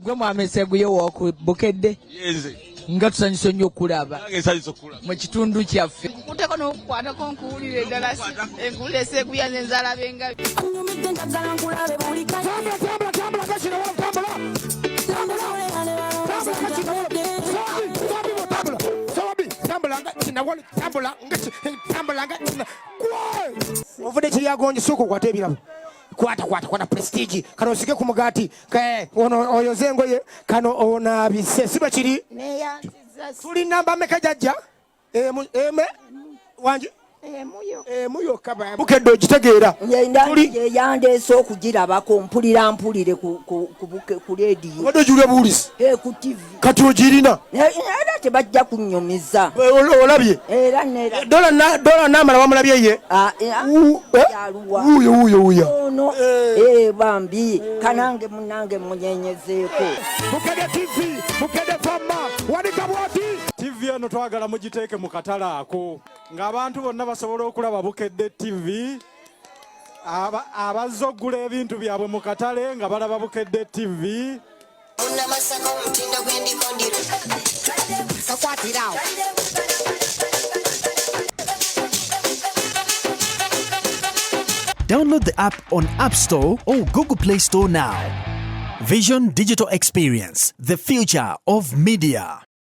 Gwe mwameseguye w'oku Bukedde. Yenze. Nga tusanyusa nnyo okulaba. Nange nsanyusa okulaba. Mu kitundu kyaffe. Nkuteko n'okukwatako nkuwulire ddala enkuwulire seeguya nze nzaala b'engabi. Ovudde kiryagonje sooka okwata ebirabo. Kwata prestige kano osike ku mugaati ono oyoze engoye kano onaabise siba kiri tuli namba meka jajja eme wanje emuyo kaba Bukedde ogitegeera yandeese okugirabako mpulire ku leediyo obadde ogiwulira buwulizi ku TV kati ogirina era tebajja kunnyumiza olabye era dola namala wamulabye ye wuuyo no bambi kanange munange munyenyezeeko Bukedde TV Bukedde fama wanika bwati TV eno twagala mugiteeke mu katale ako ng'abantu bonna basobola okulaba Bukedde TV abazze oggula ebintu byabwe mu katale nga balaba Bukedde TV. Download the app on App Store or Google Play Store now. Vision Digital Experience, the future of media.